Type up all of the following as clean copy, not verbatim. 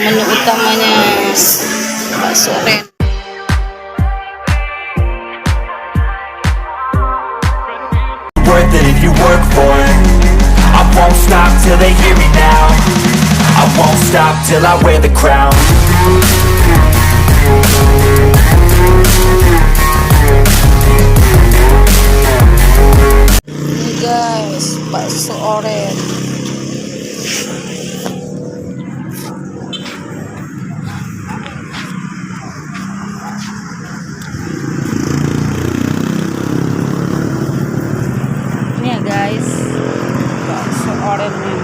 menu utamanya bakso Oren. Worth it if you work for it. I won't stop till they hear me now. I won't stop till I wear the crown. Ini guys, bakso Oren. Ini ya guys, bakso Oren nih.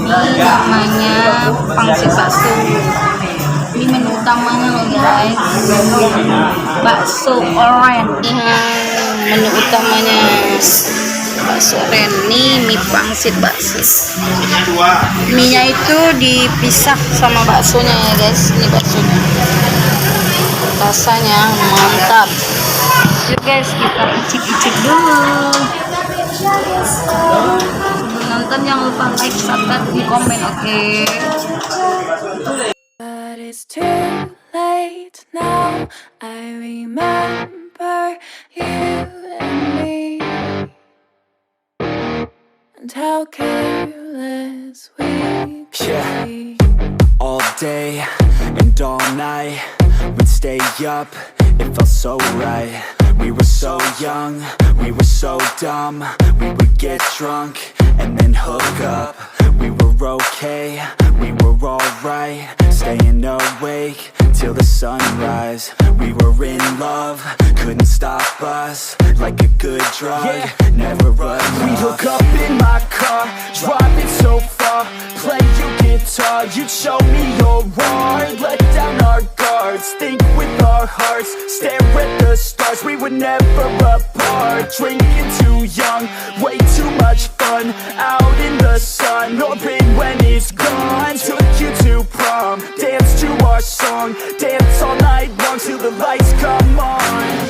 Ini namanya pangsit bakso. Ini menu utamanya loh guys, bakso Oren. Menu utamanya bakso Oren. Ini mie pangsit bakso. Mie-nya itu dipisah sama baksonya ya guys. Ini baksonya, rasanya mantap. Yuk guys, kita icip-icip dulu. Nonton, jangan lupa like, subscribe, di komen, oke? But it's too late now. I remember you and me, and how careless we could be. All day and all night, we'd stay up, it felt so right. We were so young, we were so dumb. We would get drunk and then hook up. We were okay, we were alright, staying awake till the sunrise. We were in love, couldn't stop us, like a good drug, never enough. We'd hook up in my car, driving so far, play your guitar, you'd show me your art, let down our guards, think with our hearts, stare at the stars. We were never apart, drinking too young, way too much fun, out in the sun, open when it's gone. Took you to prom, dance to our song, dance all night long till the lights come on.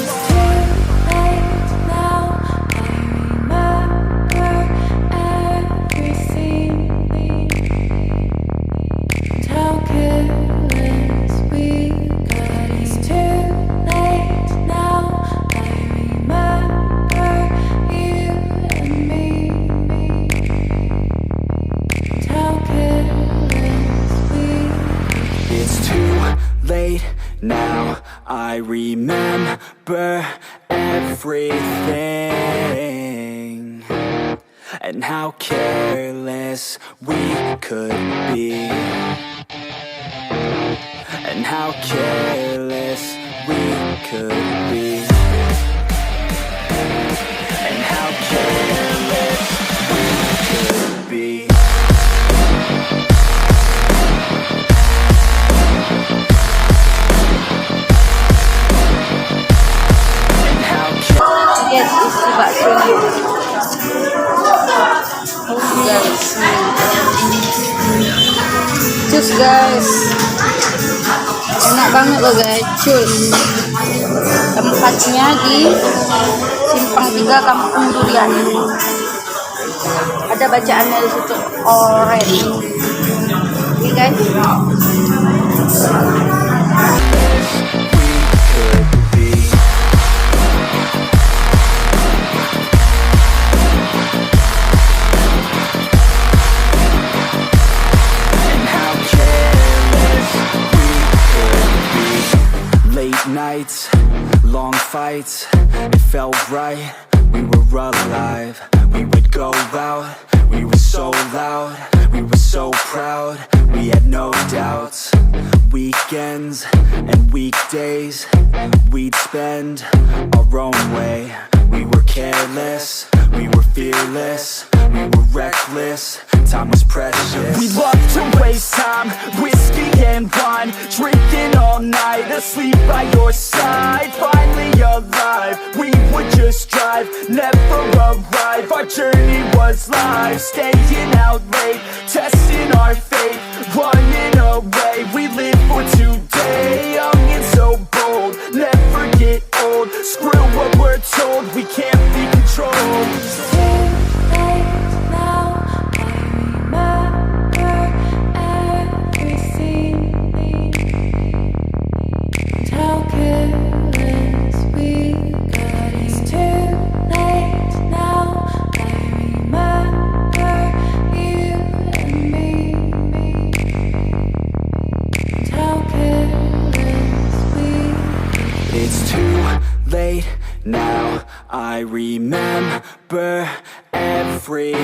Now I remember everything, and how careless we could be, and how careless we could be, and how careless we could be. Yes, isi bakso. Guys, cus guys, enak banget loh guys, cus. Tempatnya di Simpang 3 Kampung Durian. Ada bacaannya di situ, Oren. Oke guys. Nights, long fights, it felt right, we were alive. We would go out, we were so loud, we were so proud, we had no doubts. weekends and weekdays we'd spend our own way. We were careless, we were fearless, we were reckless, time was precious. We loved to waste time, whiskey and wine, drinking all night, asleep by your side. Finally alive, we would just drive, never arrive. Our journey was life, staying out late, testing our fate, running away. We live for today, young and so bold, never get old. Screw what we're told, we can't be controlled. It's too late now. I remember everything and how careless we got. It's too late now. I remember you and me and how careless we. It's too late now, I remember everything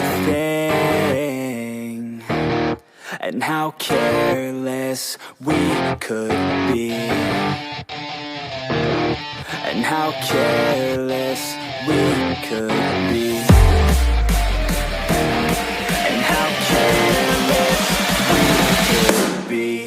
and how careless we could be, and how careless we could be, and how careless we could be.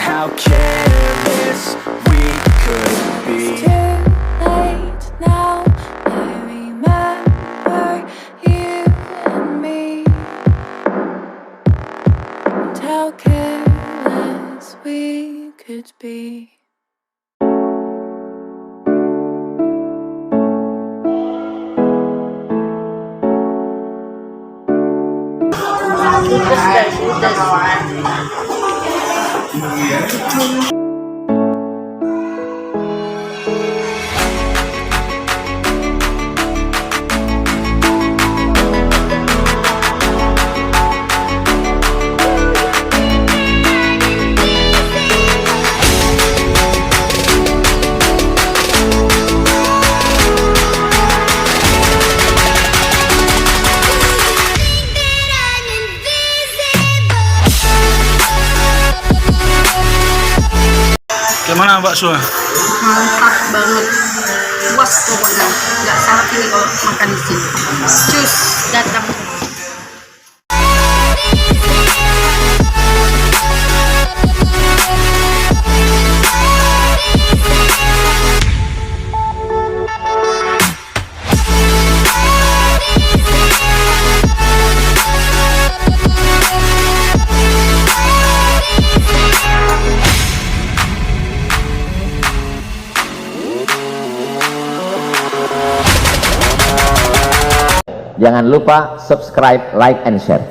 How careless we could be. It's too late now. I remember you and me and how careless we could be. Udas guys, udas. Gimana bakso? Mantap banget, puas pokoknya, nggak salah pilih kalau makan di sini. Cus, datang. Jangan lupa subscribe, like, and share.